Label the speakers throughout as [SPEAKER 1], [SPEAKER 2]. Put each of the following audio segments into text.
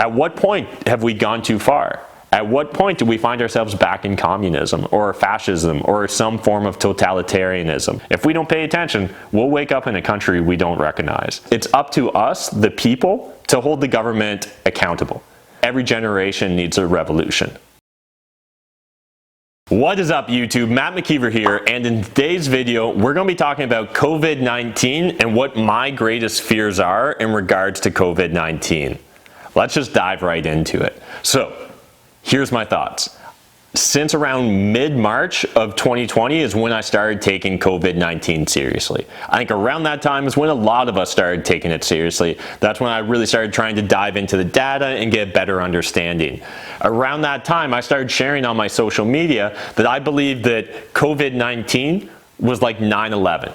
[SPEAKER 1] At what point have we gone too far? At what point do we find ourselves back in communism or fascism or some form of totalitarianism? If we don't pay attention, we'll wake up in a country we don't recognize. It's up to us, the people, to hold the government accountable. Every generation needs a revolution. What is up, YouTube? Matt McKeever here, and in today's video, we're going to be talking about COVID-19 and what my greatest fears are in regards to COVID-19. Let's just dive right into it. So, here's my thoughts. Since around mid-March of 2020 is when I started taking COVID-19 seriously. I think around that time is when a lot of us started taking it seriously. That's when I really started trying to dive into the data and get a better understanding. Around that time, I started sharing on my social media that I believe that COVID-19 was like 9/11.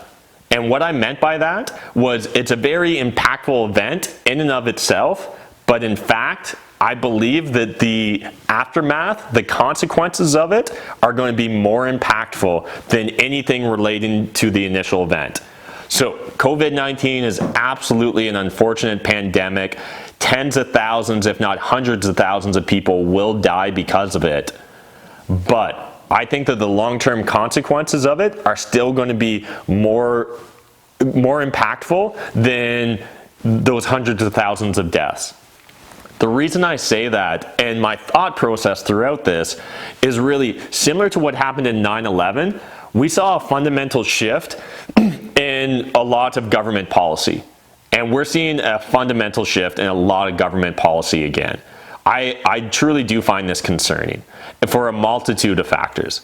[SPEAKER 1] And what I meant by that was it's a very impactful event in and of itself, but in fact, I believe that the aftermath, the consequences of it, are going to be more impactful than anything relating to the initial event. So COVID-19 is absolutely an unfortunate pandemic. Tens of thousands, if not hundreds of thousands of people will die because of it. But I think that the long-term consequences of it are still going to be more impactful than those hundreds of thousands of deaths. The reason I say that, and my thought process throughout this, is really similar to what happened in 9/11. We saw a fundamental shift in a lot of government policy. And we're seeing a fundamental shift in a lot of government policy again. I truly do find this concerning for a multitude of factors.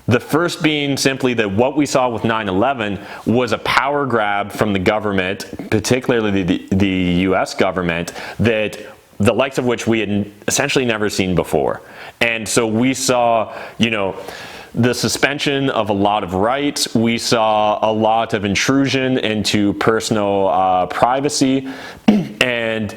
[SPEAKER 1] The first being simply that what we saw with 9/11 was a power grab from the government, particularly the US government, that the likes of which we had essentially never seen before. And so we saw, the suspension of a lot of rights. We saw a lot of intrusion into personal privacy. And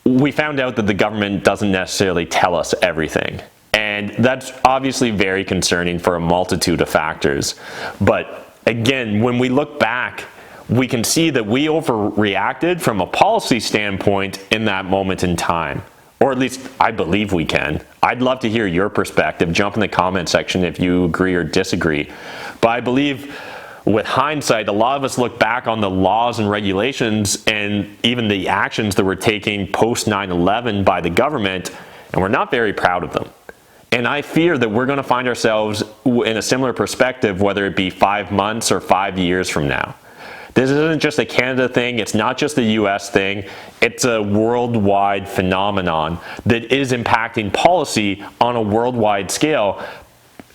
[SPEAKER 1] we found out that the government doesn't necessarily tell us everything. And that's obviously very concerning for a multitude of factors. But again, when we look back, we can see that we overreacted from a policy standpoint in that moment in time. Or at least I believe we can. I'd love to hear your perspective. Jump in the comment section if you agree or disagree. But I believe with hindsight, a lot of us look back on the laws and regulations and even the actions that were taken post 9/11 by the government, and we're not very proud of them. And I fear that we're going to find ourselves in a similar perspective, whether it be 5 months or 5 years from now. This isn't just a Canada thing, it's not just a US thing, it's a worldwide phenomenon that is impacting policy on a worldwide scale.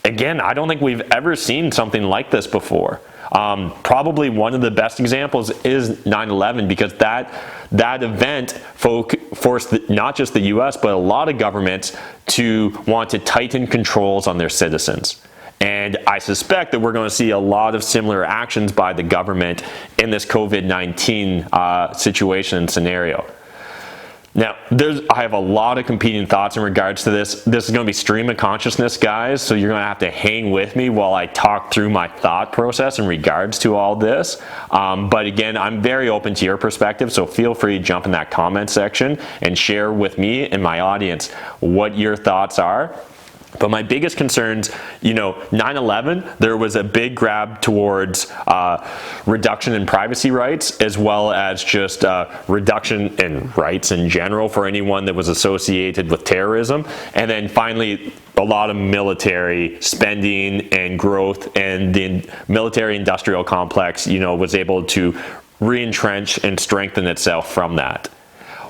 [SPEAKER 1] Again, I don't think we've ever seen something like this before. Probably one of the best examples is 9/11, because that event forced not just the US, but a lot of governments to want to tighten controls on their citizens. And I suspect that we're going to see a lot of similar actions by the government in this COVID-19 situation and scenario. Now, I have a lot of competing thoughts in regards to this. This is going to be stream of consciousness, guys, so you're going to have to hang with me while I talk through my thought process in regards to all this. But again, I'm very open to your perspective, so feel free to jump in that comment section and share with me and my audience what your thoughts are. But my biggest concerns, 9/11, there was a big grab towards reduction in privacy rights, as well as just reduction in rights in general for anyone that was associated with terrorism. And then finally, a lot of military spending and growth, and the military industrial complex, was able to re-entrench and strengthen itself from that.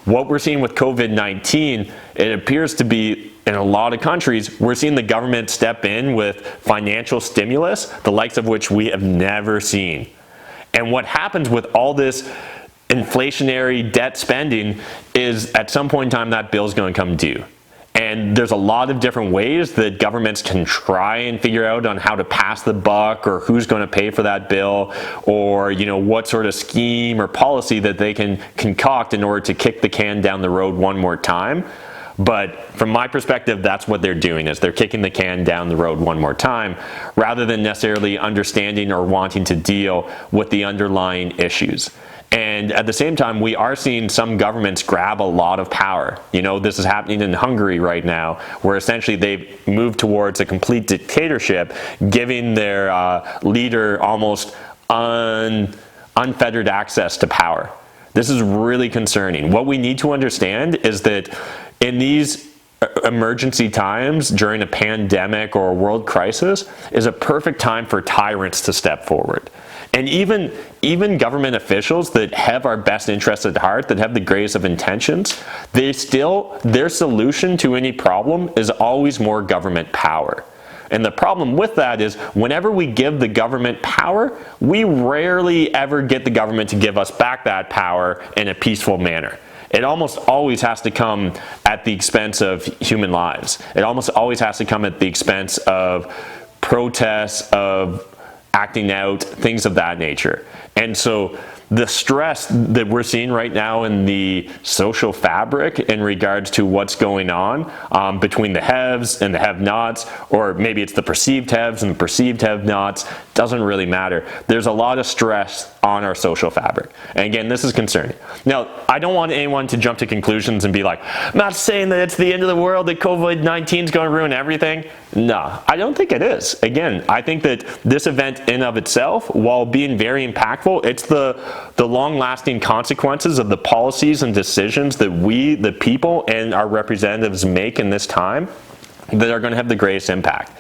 [SPEAKER 1] What we're seeing with COVID-19, it appears to be, in a lot of countries, we're seeing the government step in with financial stimulus, the likes of which we have never seen. And what happens with all this inflationary debt spending is at some point in time that bill's going to come due. And there's a lot of different ways that governments can try and figure out on how to pass the buck, or who's going to pay for that bill, or what sort of scheme or policy that they can concoct in order to kick the can down the road one more time. But from my perspective, that's what they're doing, is they're kicking the can down the road one more time, rather than necessarily understanding or wanting to deal with the underlying issues. And at the same time, we are seeing some governments grab a lot of power. You know, this is happening in Hungary right now, where essentially they've moved towards a complete dictatorship, giving their leader almost unfettered access to power. This is really concerning. What we need to understand is that in these emergency times, during a pandemic or a world crisis, is a perfect time for tyrants to step forward. And even government officials that have our best interests at heart, that have the greatest of intentions, their solution to any problem is always more government power. And the problem with that is whenever we give the government power, we rarely ever get the government to give us back that power in a peaceful manner. It almost always has to come at the expense of human lives. It almost always has to come at the expense of protests, of acting out, things of that nature. And so the stress that we're seeing right now in the social fabric in regards to what's going on between the haves and the have-nots, or maybe it's the perceived haves and the perceived have-nots, doesn't really matter. There's a lot of stress on our social fabric. And again, this is concerning. Now, I don't want anyone to jump to conclusions and be like, I'm not saying that it's the end of the world, that COVID-19 is going to ruin everything. No, I don't think it is. Again, I think that this event in of itself, while being very impactful, it's the long-lasting consequences of the policies and decisions that we, the people, and our representatives make in this time that are going to have the greatest impact.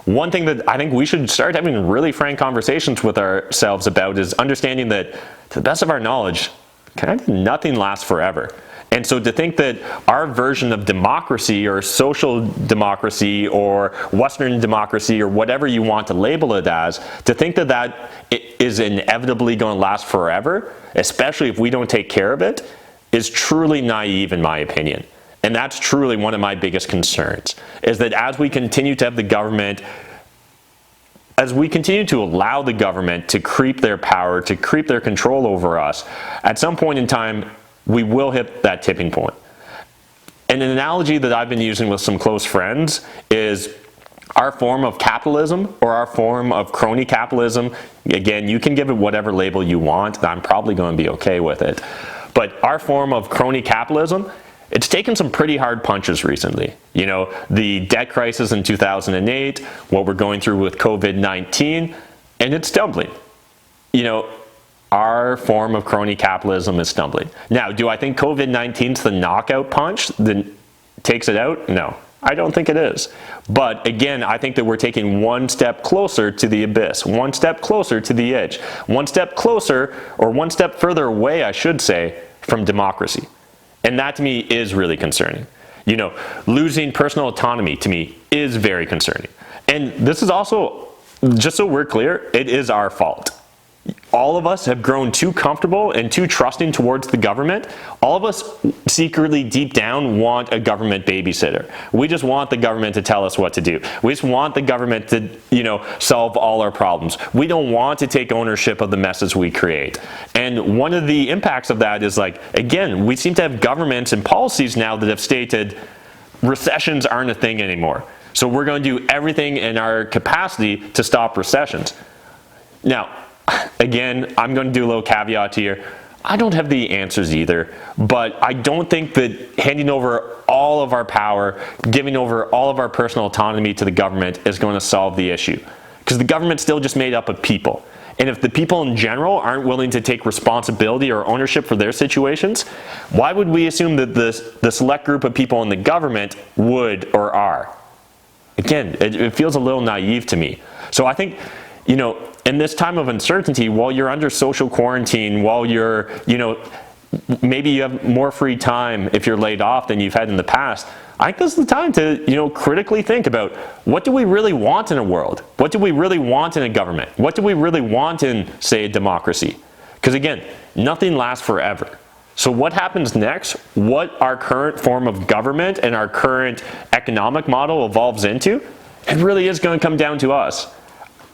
[SPEAKER 1] One thing that I think we should start having really frank conversations with ourselves about is understanding that, to the best of our knowledge, kind of nothing lasts forever. And so to think that our version of democracy or social democracy or Western democracy or whatever you want to label it as, to think that that is inevitably going to last forever, especially if we don't take care of it, is truly naive in my opinion. And that's truly one of my biggest concerns, is that as we continue to have the government, as we continue to allow the government to creep their power, to creep their control over us, at some point in time, we will hit that tipping point. And an analogy that I've been using with some close friends is our form of capitalism or our form of crony capitalism. Again, you can give it whatever label you want. I'm probably going to be okay with it. But our form of crony capitalism, it's taken some pretty hard punches recently. You know, the debt crisis in 2008, what we're going through with COVID-19, and it's stumbling. You know, our form of crony capitalism is stumbling. Now, do I think COVID-19 is the knockout punch that takes it out? No, I don't think it is. But again, I think that we're taking one step closer to the abyss, one step closer to the edge, one step closer, or one step further away, I should say, from democracy. And that to me is really concerning. You know, losing personal autonomy to me is very concerning. And this is also, just so we're clear, it is our fault. All of us have grown too comfortable and too trusting towards the government. All of us secretly deep down want a government babysitter. We just want the government to tell us what to do. We just want the government to, you know, solve all our problems. We don't want to take ownership of the messes we create. And one of the impacts of that is, like, again, we seem to have governments and policies now that have stated recessions aren't a thing anymore. So we're going to do everything in our capacity to stop recessions. Now, again, I'm going to do a little caveat here. I don't have the answers either, but I don't think that handing over all of our power, giving over all of our personal autonomy to the government is going to solve the issue. Because the government's still just made up of people. And if the people in general aren't willing to take responsibility or ownership for their situations, why would we assume that the select group of people in the government would or are? Again, it feels a little naive to me. So I think, you know, in this time of uncertainty, while you're under social quarantine, while you're, you know, maybe you have more free time if you're laid off than you've had in the past, I think this is the time to, you know, critically think about, what do we really want in a world? What do we really want in a government? What do we really want in, say, a democracy? Because again, nothing lasts forever. So what happens next, what our current form of government and our current economic model evolves into, it really is going to come down to us.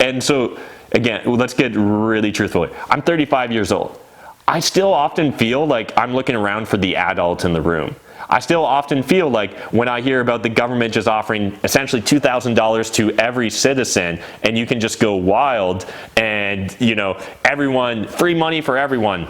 [SPEAKER 1] And so, again, let's get really truthful. I'm 35 years old. I still often feel like I'm looking around for the adult in the room. I still often feel like when I hear about the government just offering essentially $2,000 to every citizen, and you can just go wild and, you know, everyone, free money for everyone.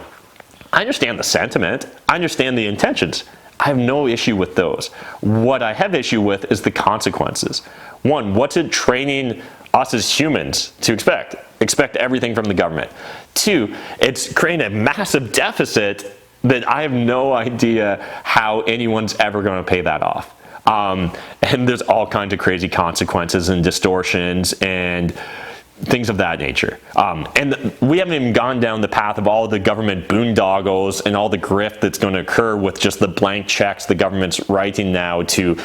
[SPEAKER 1] I understand the sentiment. I understand the intentions. I have no issue with those. What I have issue with is the consequences. One, what's it training us as humans to expect? Expect everything from the government. Two, it's creating a massive deficit that I have no idea how anyone's ever going to pay that off. And there's all kinds of crazy consequences and distortions and things of that nature. And we haven't even gone down the path of all the government boondoggles and all the grift that's going to occur with just the blank checks the government's writing now to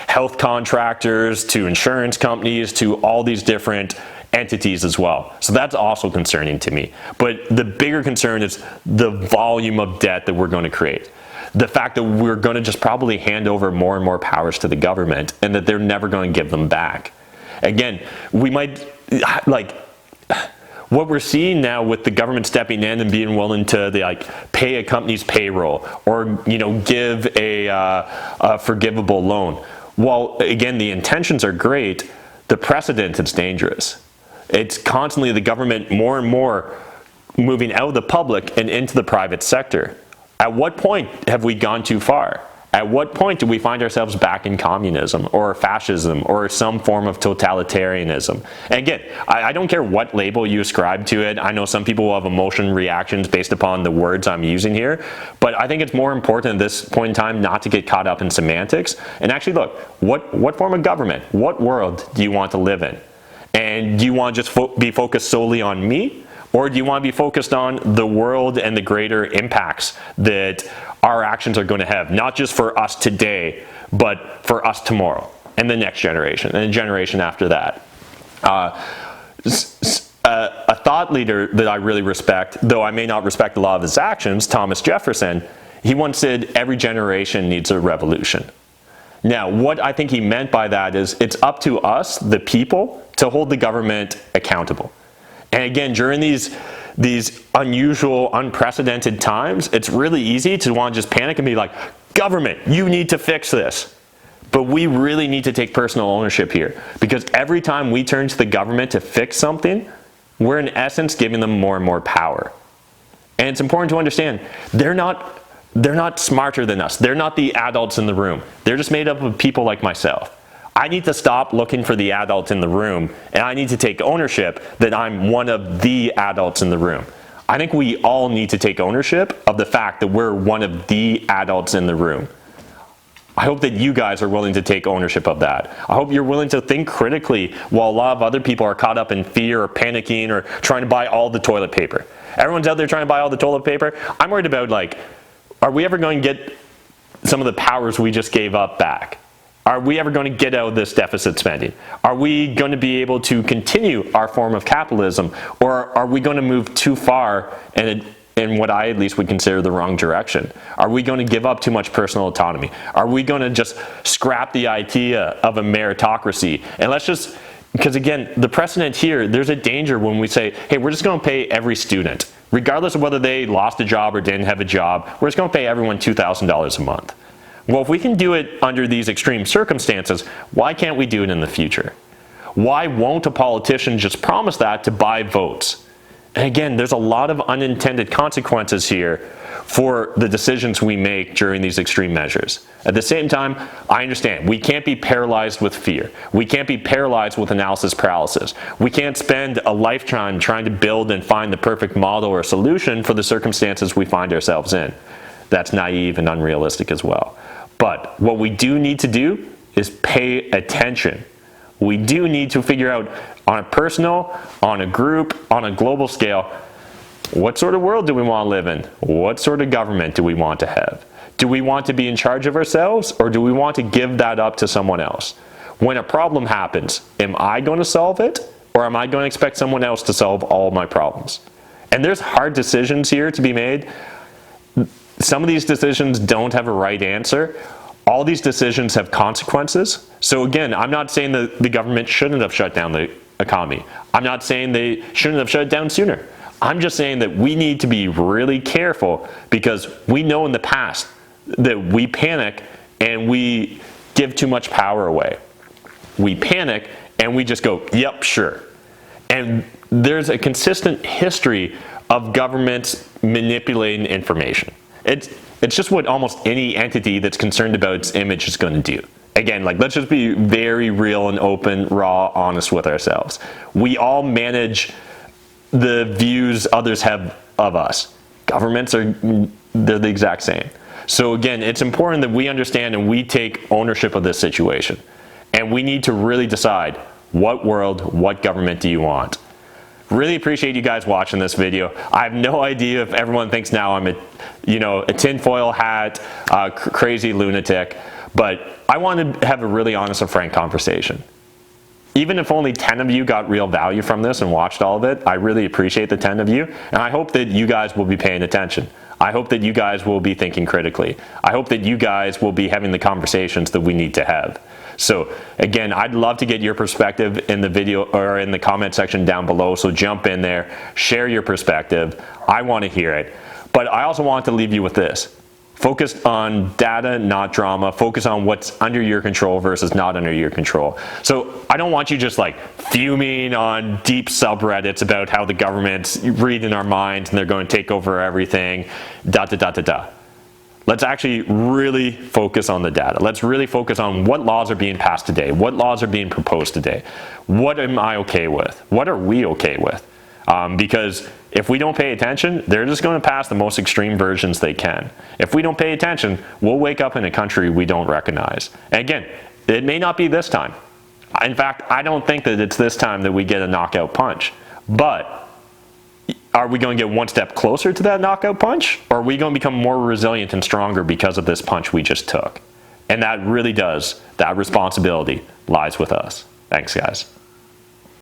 [SPEAKER 1] health contractors, to insurance companies, to all these different entities as well. So that's also concerning to me. But the bigger concern is the volume of debt that we're going to create. The fact that we're going to just probably hand over more and more powers to the government and that they're never going to give them back. Again, we might, like, what we're seeing now with the government stepping in and being willing to pay a company's payroll or give a forgivable loan. While again the intentions are great, the precedent is dangerous. It's constantly the government more and more moving out of the public and into the private sector. At what point have we gone too far? At what point do we find ourselves back in communism or fascism or some form of totalitarianism? And again, I don't care what label you ascribe to it. I know some people will have emotion reactions based upon the words I'm using here, but I think it's more important at this point in time not to get caught up in semantics and actually look, what form of government, what world do you want to live in? And do you want to just be focused solely on me? Or do you want to be focused on the world and the greater impacts that our actions are going to have, not just for us today, but for us tomorrow and the next generation and the generation after that? A thought leader that I really respect, though I may not respect a lot of his actions, Thomas Jefferson, he once said, every generation needs a revolution. Now, what I think he meant by that is it's up to us, the people, to hold the government accountable. And again, during these unusual, unprecedented times, it's really easy to want to just panic and be like, government, you need to fix this. But we really need to take personal ownership here, because every time we turn to the government to fix something, we're in essence giving them more and more power. And it's important to understand, they're not smarter than us. They're not the adults in the room. They're just made up of people like myself. I need to stop looking for the adult in the room, and I need to take ownership that I'm one of the adults in the room. I think we all need to take ownership of the fact that we're one of the adults in the room. I hope that you guys are willing to take ownership of that. I hope you're willing to think critically while a lot of other people are caught up in fear or panicking or trying to buy all the toilet paper. Everyone's out there trying to buy all the toilet paper. I'm worried about, are we ever going to get some of the powers we just gave up back? Are we ever going to get out of this deficit spending? Are we going to be able to continue our form of capitalism? Or are we going to move too far in what I at least would consider the wrong direction? Are we going to give up too much personal autonomy? Are we going to just scrap the idea of a meritocracy? And let's just, because again, the precedent here, there's a danger when we say, hey, we're just going to pay every student, regardless of whether they lost a job or didn't have a job, we're just going to pay everyone $2,000 a month. Well, if we can do it under these extreme circumstances, why can't we do it in the future? Why won't a politician just promise that to buy votes? And again, there's a lot of unintended consequences here for the decisions we make during these extreme measures. At the same time, I understand we can't be paralyzed with fear. We can't be paralyzed with analysis paralysis. We can't spend a lifetime trying to build and find the perfect model or solution for the circumstances we find ourselves in. That's naive and unrealistic as well. But what we do need to do is pay attention. We do need to figure out on a personal, on a group, on a global scale, what sort of world do we want to live in? What sort of government do we want to have? Do we want to be in charge of ourselves, or do we want to give that up to someone else? When a problem happens, am I going to solve it, or am I going to expect someone else to solve all my problems? And there's hard decisions here to be made. Some of these decisions don't have a right answer. All these decisions have consequences. So again, I'm not saying that the government shouldn't have shut down the economy. I'm not saying they shouldn't have shut it down sooner. I'm just saying that we need to be really careful, because we know in the past that we panic and we give too much power away. We panic and we just go, yep, sure. And there's a consistent history of governments manipulating information. It's just what almost any entity that's concerned about its image is going to do. Again, like, let's just be very real and open, raw, honest with ourselves. We all manage the views others have of us. Governments they're the exact same. So again, it's important that we understand and we take ownership of this situation. And we need to really decide, what world, what government do you want? Really appreciate you guys watching this video. I have no idea if everyone thinks now I'm a tinfoil hat, crazy lunatic, but I want to have a really honest and frank conversation. Even if only 10 of you got real value from this and watched all of it, I really appreciate the 10 of you, and I hope that you guys will be paying attention. I hope that you guys will be thinking critically. I hope that you guys will be having the conversations that we need to have. So again, I'd love to get your perspective in the video or in the comment section down below, so jump in there, share your perspective. I want to hear it. But I also want to leave you with this. Focus on data, not drama. Focus on what's under your control versus not under your control. So I don't want you just like fuming on deep subreddits about how the government's reading our minds and they're going to take over everything, Let's actually really focus on the data. Let's really focus on what laws are being passed today, what laws are being proposed today. What am I okay with? What are we okay with? Because if we don't pay attention, they're just going to pass the most extreme versions they can. If we don't pay attention, we'll wake up in a country we don't recognize. And again, it may not be this time. In fact, I don't think that it's this time that we get a knockout punch. But are we going to get one step closer to that knockout punch? Or are we going to become more resilient and stronger because of this punch we just took? And that really does, that responsibility lies with us. Thanks, guys.